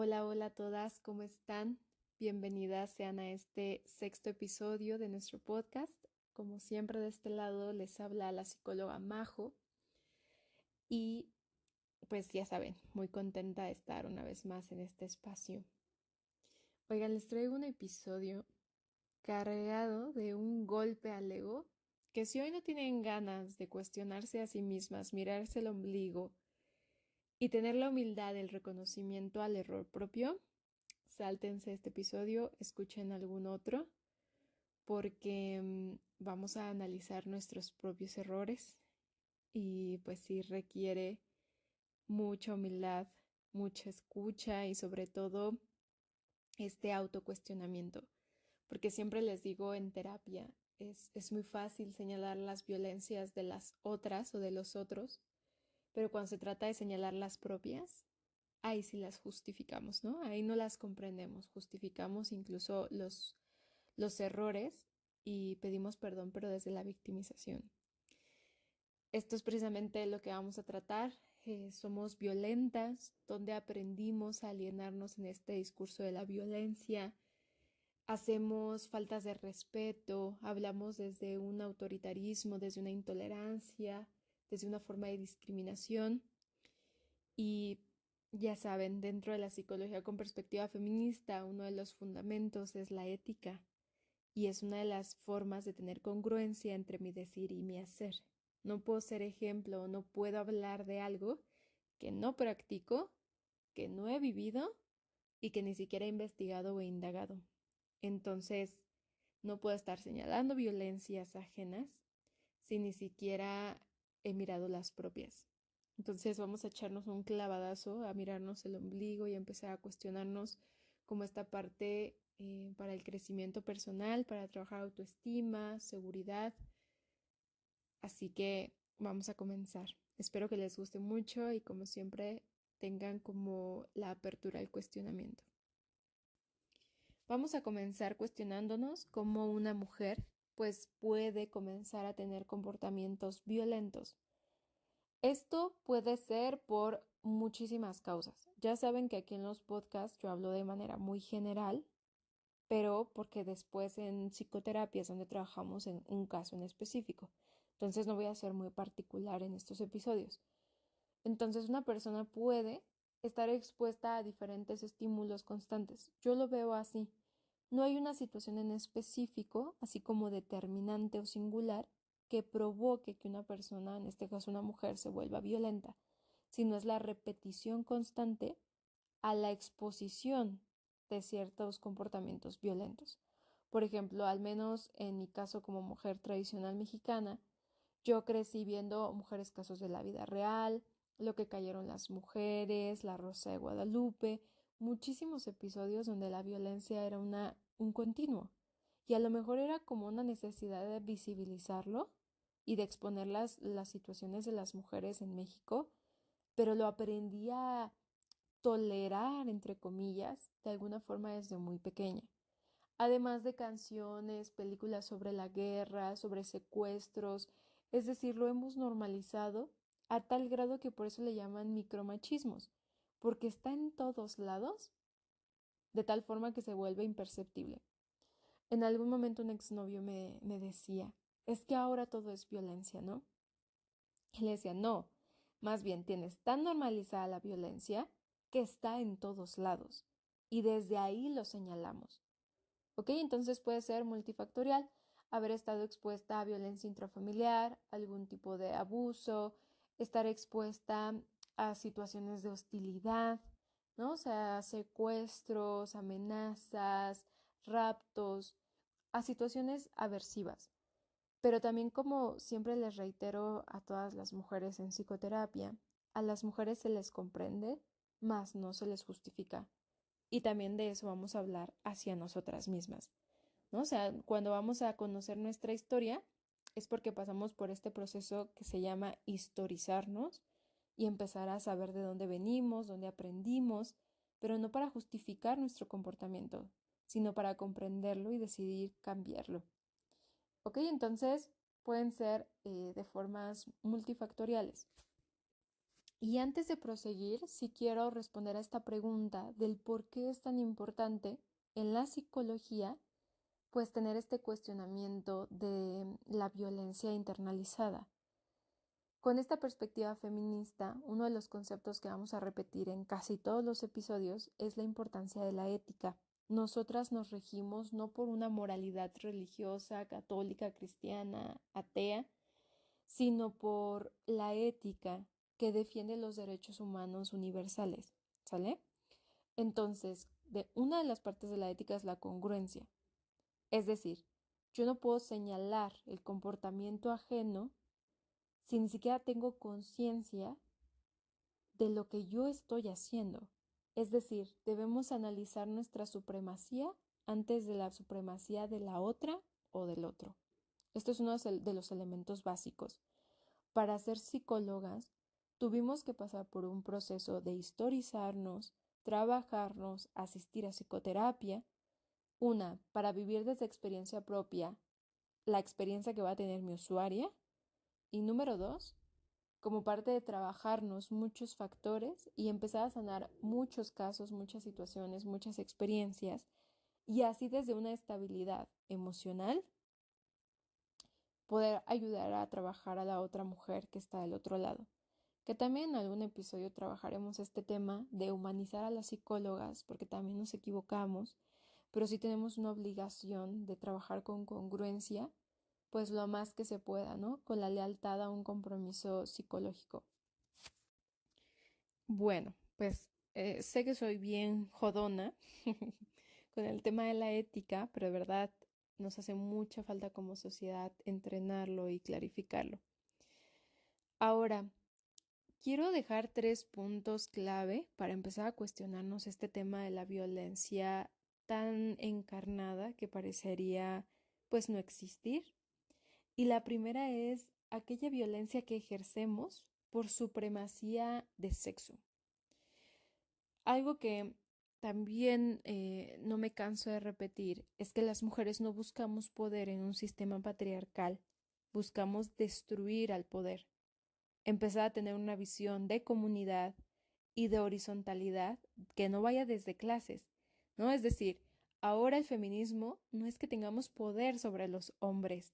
Hola, hola a todas, ¿cómo están? Bienvenidas sean a este sexto episodio de nuestro podcast. Como siempre de este lado les habla la psicóloga Majo y pues ya saben, muy contenta de estar una vez más en este espacio. Oigan, les traigo un episodio cargado de un golpe al ego que si hoy no tienen ganas de cuestionarse a sí mismas, mirarse el ombligo y tener la humildad del reconocimiento al error propio, sáltense este episodio, escuchen algún otro, porque vamos a analizar nuestros propios errores y pues sí requiere mucha humildad, mucha escucha y sobre todo este autocuestionamiento, porque siempre les digo en terapia, es muy fácil señalar las violencias de las otras o de los otros, pero cuando se trata de señalar las propias, ahí sí las justificamos, ¿no? Ahí no las comprendemos, justificamos incluso los errores y pedimos perdón, pero desde la victimización. Esto es precisamente lo que vamos a tratar. Somos violentas, donde aprendimos a alienarnos en este discurso de la violencia, hacemos faltas de respeto, hablamos desde un autoritarismo, desde una intolerancia, desde una forma de discriminación y ya saben, dentro de la psicología con perspectiva feminista, uno de los fundamentos es la ética y es una de las formas de tener congruencia entre mi decir y mi hacer. No puedo ser ejemplo, no puedo hablar de algo que no practico, que no he vivido y que ni siquiera he investigado o he indagado. Entonces, no puedo estar señalando violencias ajenas si ni siquiera he mirado las propias. Entonces vamos a echarnos un clavadazo, a mirarnos el ombligo y a empezar a cuestionarnos como esta parte para el crecimiento personal, para trabajar autoestima, seguridad. Así que vamos a comenzar. Espero que les guste mucho y como siempre tengan como la apertura al cuestionamiento. Vamos a comenzar cuestionándonos cómo una mujer pues puede comenzar a tener comportamientos violentos. Esto puede ser por muchísimas causas. Ya saben que aquí en los podcasts yo hablo de manera muy general, pero porque después en psicoterapia es donde trabajamos en un caso en específico. Entonces no voy a ser muy particular en estos episodios. Entonces una persona puede estar expuesta a diferentes estímulos constantes. Yo lo veo así. No hay una situación en específico, así como determinante o singular, que provoque que una persona, en este caso una mujer, se vuelva violenta, sino es la repetición constante a la exposición de ciertos comportamientos violentos. Por ejemplo, al menos en mi caso como mujer tradicional mexicana, yo crecí viendo mujeres casos de la vida real, lo que cayeron las mujeres, la Rosa de Guadalupe, muchísimos episodios donde la violencia era un continuo. Y a lo mejor era como una necesidad de visibilizarlo y de exponer las situaciones de las mujeres en México, pero lo aprendí a tolerar, entre comillas, de alguna forma desde muy pequeña. Además de canciones, películas sobre la guerra, sobre secuestros, es decir, lo hemos normalizado a tal grado que por eso le llaman micromachismos, porque está en todos lados, de tal forma que se vuelve imperceptible. En algún momento un exnovio me decía, es que ahora todo es violencia, ¿no? Y le decía, no, más bien tienes tan normalizada la violencia que está en todos lados, y desde ahí lo señalamos. ¿Ok? Entonces puede ser multifactorial, haber estado expuesta a violencia intrafamiliar, algún tipo de abuso, estar expuesta a situaciones de hostilidad, ¿no? O sea, secuestros, amenazas, raptos, a situaciones aversivas. Pero también como siempre les reitero a todas las mujeres en psicoterapia, a las mujeres se les comprende, mas no se les justifica. Y también de eso vamos a hablar hacia nosotras mismas, ¿no? O sea, cuando vamos a conocer nuestra historia es porque pasamos por este proceso que se llama historizarnos y empezar a saber de dónde venimos, dónde aprendimos, pero no para justificar nuestro comportamiento, sino para comprenderlo y decidir cambiarlo. ¿Ok? Entonces pueden ser de formas multifactoriales. Y antes de proseguir, sí quiero responder a esta pregunta del por qué es tan importante en la psicología, pues tener este cuestionamiento de la violencia internalizada. Con esta perspectiva feminista, uno de los conceptos que vamos a repetir en casi todos los episodios es la importancia de la ética. Nosotras nos regimos no por una moralidad religiosa, católica, cristiana, atea, sino por la ética que defiende los derechos humanos universales, ¿sale? Entonces, una de las partes de la ética es la congruencia. Es decir, yo no puedo señalar el comportamiento ajeno si ni siquiera tengo conciencia de lo que yo estoy haciendo. Es decir, debemos analizar nuestra supremacía antes de la supremacía de la otra o del otro. Esto es uno de los elementos básicos. Para ser psicólogas, tuvimos que pasar por un proceso de historizarnos, trabajarnos, asistir a psicoterapia. Una, para vivir desde experiencia propia la experiencia que va a tener mi usuaria. Y número dos, como parte de trabajarnos muchos factores y empezar a sanar muchos casos, muchas situaciones, muchas experiencias, y así desde una estabilidad emocional poder ayudar a trabajar a la otra mujer que está del otro lado. Que también en algún episodio trabajaremos este tema de humanizar a las psicólogas, porque también nos equivocamos, pero sí tenemos una obligación de trabajar con congruencia, pues lo más que se pueda, ¿no? Con la lealtad a un compromiso psicológico. Bueno, pues sé que soy bien jodona con el tema de la ética, pero de verdad nos hace mucha falta como sociedad entrenarlo y clarificarlo. Ahora, quiero dejar 3 puntos clave para empezar a cuestionarnos este tema de la violencia tan encarnada que parecería pues no existir. Y la primera es aquella violencia que ejercemos por supremacía de sexo. Algo que también no me canso de repetir es que las mujeres no buscamos poder en un sistema patriarcal, buscamos destruir al poder, empezar a tener una visión de comunidad y de horizontalidad que no vaya desde clases, ¿no? Es decir, ahora el feminismo no es que tengamos poder sobre los hombres,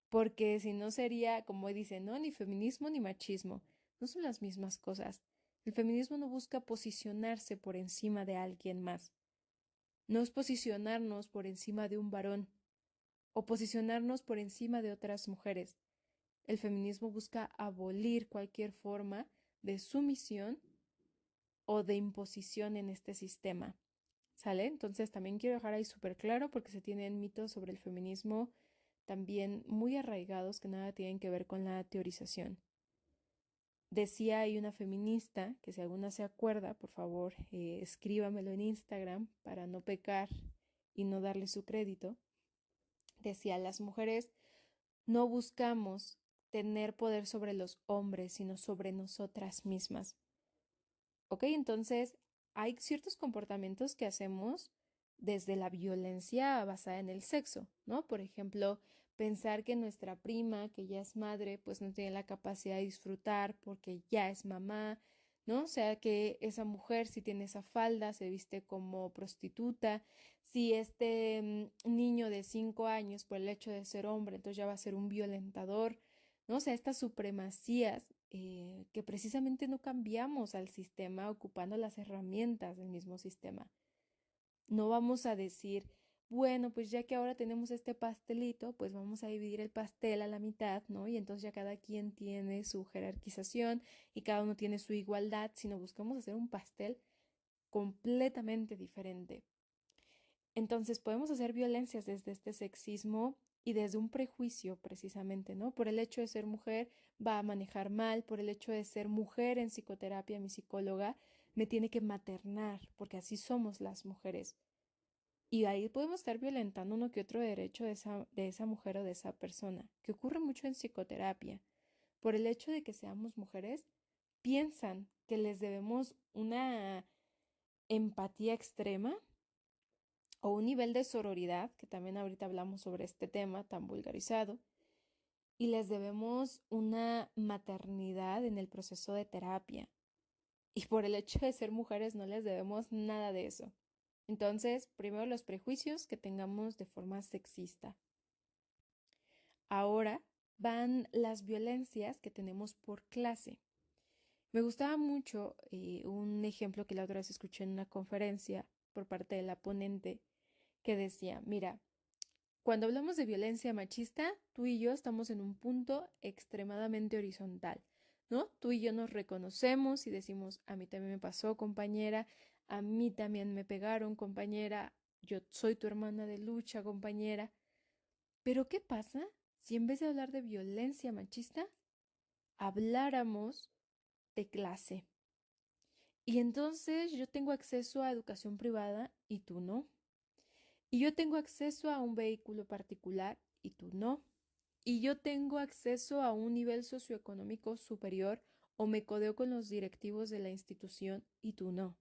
porque si no sería, como dicen, ¿no? Ni feminismo ni machismo, no son las mismas cosas. El feminismo no busca posicionarse por encima de alguien más, no es posicionarnos por encima de un varón o posicionarnos por encima de otras mujeres. El feminismo busca abolir cualquier forma de sumisión o de imposición en este sistema. ¿Sale? Entonces también quiero dejar ahí súper claro porque se tienen mitos sobre el feminismo también muy arraigados que nada tienen que ver con la teorización. Decía ahí una feminista, que si alguna se acuerda, por favor, escríbamelo en Instagram para no pecar y no darle su crédito. Decía, las mujeres no buscamos tener poder sobre los hombres, sino sobre nosotras mismas. ¿Ok? Entonces, hay ciertos comportamientos que hacemos desde la violencia basada en el sexo, ¿no? Por ejemplo, pensar que nuestra prima, que ya es madre, pues no tiene la capacidad de disfrutar porque ya es mamá, ¿no? O sea, que esa mujer si tiene esa falda se viste como prostituta, si este niño de 5 años por el hecho de ser hombre, entonces ya va a ser un violentador, ¿no? O sea, estas supremacías que precisamente no cambiamos al sistema ocupando las herramientas del mismo sistema. No vamos a decir, bueno, pues ya que ahora tenemos este pastelito, pues vamos a dividir el pastel a la mitad, ¿no? Y entonces ya cada quien tiene su jerarquización y cada uno tiene su igualdad, sino buscamos hacer un pastel completamente diferente. Entonces podemos hacer violencias desde este sexismo y desde un prejuicio precisamente, ¿no? Por el hecho de ser mujer va a manejar mal, por el hecho de ser mujer en psicoterapia, mi psicóloga me tiene que maternar, porque así somos las mujeres. Y ahí podemos estar violentando uno que otro derecho de esa mujer o de esa persona, que ocurre mucho en psicoterapia. Por el hecho de que seamos mujeres, piensan que les debemos una empatía extrema o un nivel de sororidad, que también ahorita hablamos sobre este tema tan vulgarizado, y les debemos una maternidad en el proceso de terapia. y por el hecho de ser mujeres no les debemos nada de eso. Entonces, primero los prejuicios que tengamos de forma sexista. Ahora van las violencias que tenemos por clase. Me gustaba mucho un ejemplo que la otra vez escuché en una conferencia por parte de la ponente que decía, mira, cuando hablamos de violencia machista, tú y yo estamos en un punto extremadamente horizontal, ¿no? Tú y yo nos reconocemos y decimos, a mí también me pasó, compañera, a mí también me pegaron, compañera, yo soy tu hermana de lucha, compañera. Pero ¿qué pasa si en vez de hablar de violencia machista, habláramos de clase? Y entonces yo tengo acceso a educación privada y tú no. Y yo tengo acceso a un vehículo particular y tú no. Y yo tengo acceso a un nivel socioeconómico superior o me codeo con los directivos de la institución y tú no.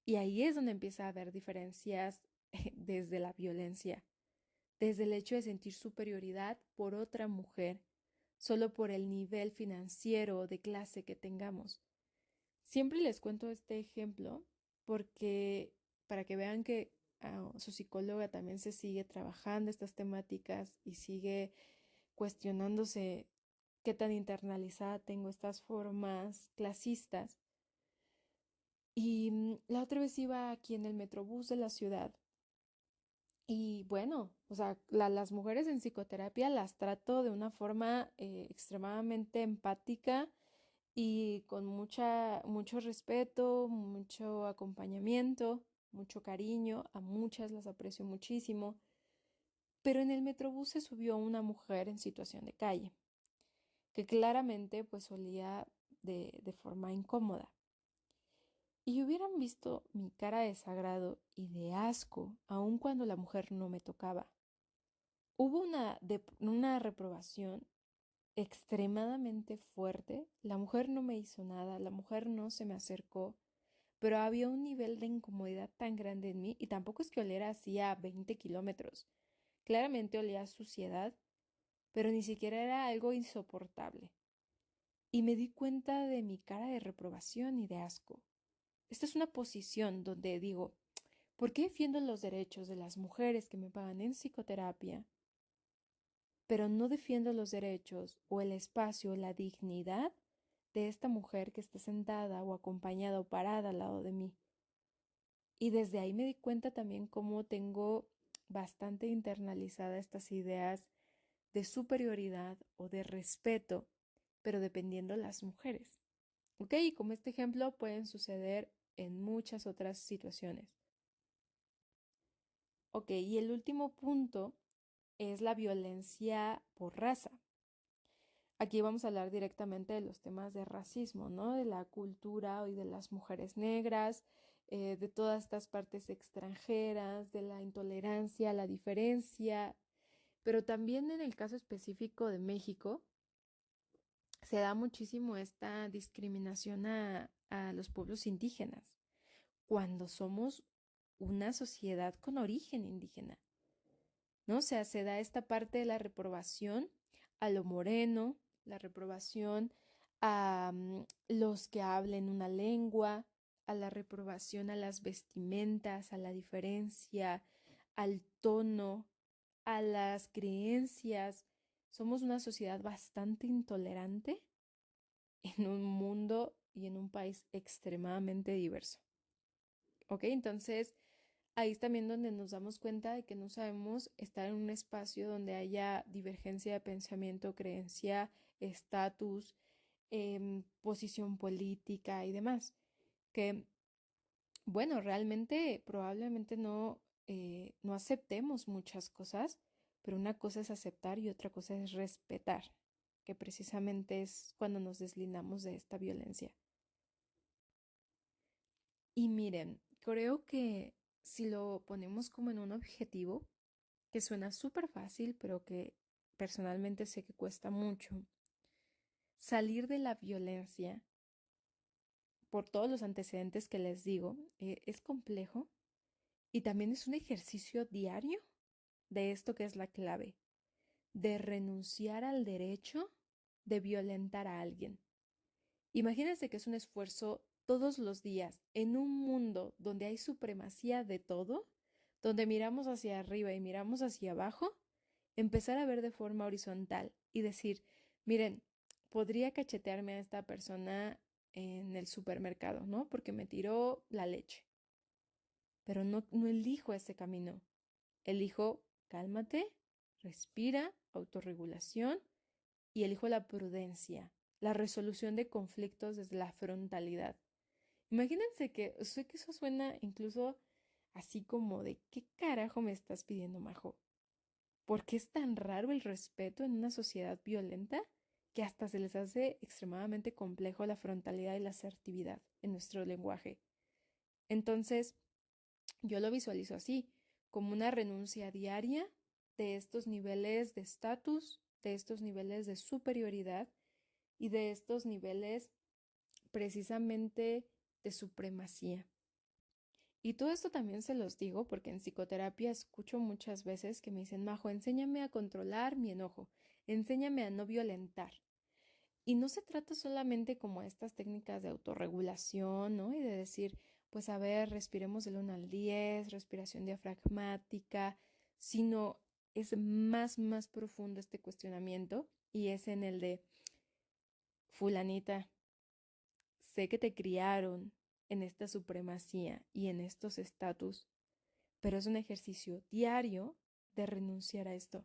Y ahí es donde empieza a haber diferencias desde la violencia, desde el hecho de sentir superioridad por otra mujer, solo por el nivel financiero o de clase que tengamos. Siempre les cuento este ejemplo porque para que vean que su psicóloga también se sigue trabajando estas temáticas y sigue cuestionándose qué tan internalizada tengo estas formas clasistas. Y la otra vez iba aquí en el metrobús de la ciudad y bueno, o sea, las mujeres en psicoterapia las trato de una forma extremadamente empática y con mucho respeto, mucho acompañamiento, mucho cariño. A muchas las aprecio muchísimo. Pero en el metrobús se subió una mujer en situación de calle, que claramente pues olía de forma incómoda. Y hubieran visto mi cara de desagrado y de asco, aun cuando la mujer no me tocaba. Hubo una reprobación extremadamente fuerte. La mujer no me hizo nada, la mujer no se me acercó, pero había un nivel de incomodidad tan grande en mí y tampoco es que oliera así a 20 kilómetros. Claramente olía a suciedad, pero ni siquiera era algo insoportable. Y me di cuenta de mi cara de reprobación y de asco. Esta es una posición donde digo, ¿por qué defiendo los derechos de las mujeres que me pagan en psicoterapia, pero no defiendo los derechos o el espacio, la dignidad de esta mujer que está sentada o acompañada o parada al lado de mí? Y desde ahí me di cuenta también cómo tengo bastante internalizada estas ideas de superioridad o de respeto, pero dependiendo de las mujeres. ¿Ok? Y como este ejemplo pueden suceder en muchas otras situaciones. Ok, y el último punto es la violencia por raza. Aquí vamos a hablar directamente de los temas de racismo, ¿no? De la cultura y de las mujeres negras, de todas estas partes extranjeras, de la intolerancia, la diferencia, pero también en el caso específico de México se da muchísimo esta discriminación a los pueblos indígenas, cuando somos una sociedad con origen indígena, ¿no? O sea, se da esta parte de la reprobación a lo moreno, la reprobación a los que hablen una lengua, a la reprobación a las vestimentas, a la diferencia, al tono, a las creencias. Somos una sociedad bastante intolerante en un mundo y en un país extremadamente diverso. ¿Ok? Entonces, ahí es también donde nos damos cuenta de que no sabemos estar en un espacio donde haya divergencia de pensamiento, creencia, estatus, posición política y demás. Que, bueno, realmente probablemente no aceptemos muchas cosas, pero una cosa es aceptar y otra cosa es respetar, que precisamente es cuando nos deslindamos de esta violencia. Y miren, creo que si lo ponemos como en un objetivo, que suena súper fácil, pero que personalmente sé que cuesta mucho, salir de la violencia por todos los antecedentes que les digo, es complejo y también es un ejercicio diario de esto que es la clave, de renunciar al derecho de violentar a alguien. Imagínense que es un esfuerzo todos los días en un mundo donde hay supremacía de todo, donde miramos hacia arriba y miramos hacia abajo, empezar a ver de forma horizontal y decir, miren, podría cachetearme a esta persona en el supermercado, ¿no? Porque me tiró la leche, pero no elijo ese camino. Elijo cálmate, respira, autorregulación y elijo la prudencia, la resolución de conflictos desde la frontalidad. Imagínense que, sé que eso suena incluso así como de ¿qué carajo me estás pidiendo, Majo? ¿Por qué es tan raro el respeto en una sociedad violenta que hasta se les hace extremadamente complejo la frontalidad y la asertividad en nuestro lenguaje? Entonces, yo lo visualizo así, como una renuncia diaria de estos niveles de estatus, de estos niveles de superioridad y de estos niveles precisamente de supremacía. Y todo esto también se los digo porque en psicoterapia escucho muchas veces que me dicen, Majo, enséñame a controlar mi enojo, enséñame a no violentar. Y no se trata solamente como estas técnicas de autorregulación, ¿no? Y de decir, pues a ver, respiremos del 1 al 10, respiración diafragmática, sino es más profundo este cuestionamiento y es en el de, fulanita, sé que te criaron en esta supremacía y en estos estatus, pero es un ejercicio diario de renunciar a esto,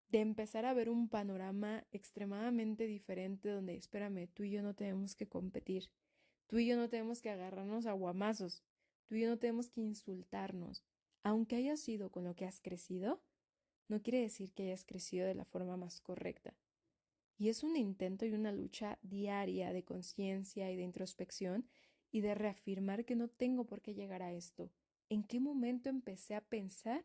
de empezar a ver un panorama extremadamente diferente donde, espérame, tú y yo no tenemos que competir, tú y yo no tenemos que agarrarnos a guamazos, tú y yo no tenemos que insultarnos. Aunque hayas sido con lo que has crecido, no quiere decir que hayas crecido de la forma más correcta. Y es un intento y una lucha diaria de conciencia y de introspección y de reafirmar que no tengo por qué llegar a esto. ¿En qué momento empecé a pensar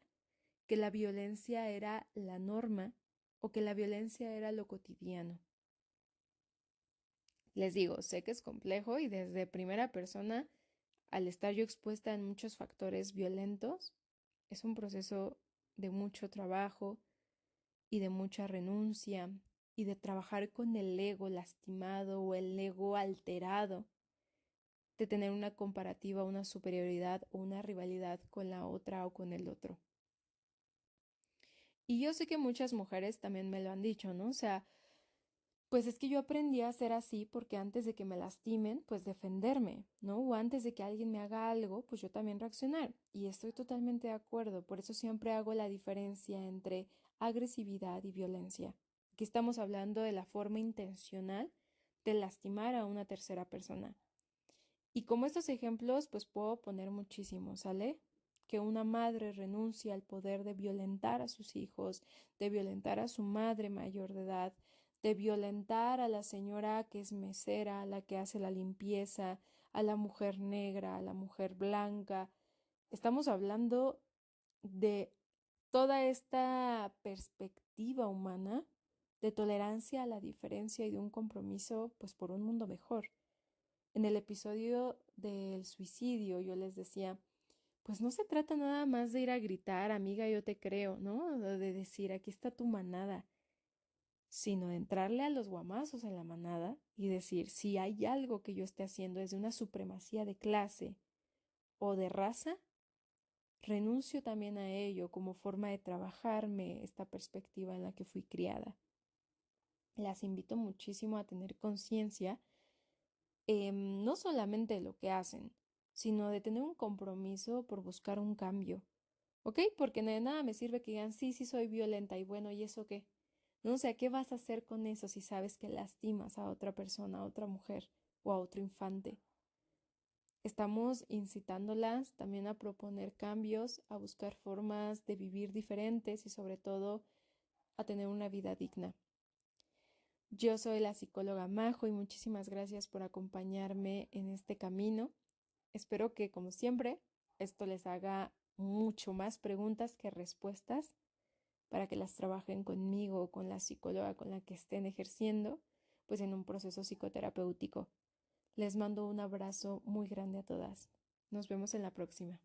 que la violencia era la norma o que la violencia era lo cotidiano? Les digo, sé que es complejo y desde primera persona, al estar yo expuesta en muchos factores violentos, es un proceso de mucho trabajo y de mucha renuncia y de trabajar con el ego lastimado o el ego alterado, de tener una comparativa, una superioridad o una rivalidad con la otra o con el otro. Y yo sé que muchas mujeres también me lo han dicho, ¿no? O sea, pues es que yo aprendí a ser así porque antes de que me lastimen, pues defenderme, ¿no? O antes de que alguien me haga algo, pues yo también reaccionar. Y estoy totalmente de acuerdo. Por eso siempre hago la diferencia entre agresividad y violencia. Aquí estamos hablando de la forma intencional de lastimar a una tercera persona. Y como estos ejemplos, pues puedo poner muchísimos, ¿sale? Que una madre renuncia al poder de violentar a sus hijos, de violentar a su madre mayor de edad, de violentar a la señora que es mesera, a la que hace la limpieza, a la mujer negra, a la mujer blanca. Estamos hablando de toda esta perspectiva humana de tolerancia a la diferencia y de un compromiso, pues, por un mundo mejor. En el episodio del suicidio yo les decía, pues no se trata nada más de ir a gritar, amiga, yo te creo, ¿no? De decir, aquí está tu manada, sino de entrarle a los guamazos en la manada y decir, si hay algo que yo esté haciendo desde una supremacía de clase o de raza, renuncio también a ello como forma de trabajarme esta perspectiva en la que fui criada. Las invito muchísimo a tener conciencia no solamente de lo que hacen, sino de tener un compromiso por buscar un cambio, ¿ok? Porque de nada me sirve que digan, sí, sí soy violenta y bueno, ¿y eso qué? No, o sea, ¿qué vas a hacer con eso si sabes que lastimas a otra persona, a otra mujer o a otro infante? Estamos incitándolas también a proponer cambios, a buscar formas de vivir diferentes y sobre todo a tener una vida digna. Yo soy la psicóloga Majo y muchísimas gracias por acompañarme en este camino. Espero que, como siempre, esto les haga mucho más preguntas que respuestas para que las trabajen conmigo o con la psicóloga con la que estén ejerciendo, pues en un proceso psicoterapéutico. Les mando un abrazo muy grande a todas. Nos vemos en la próxima.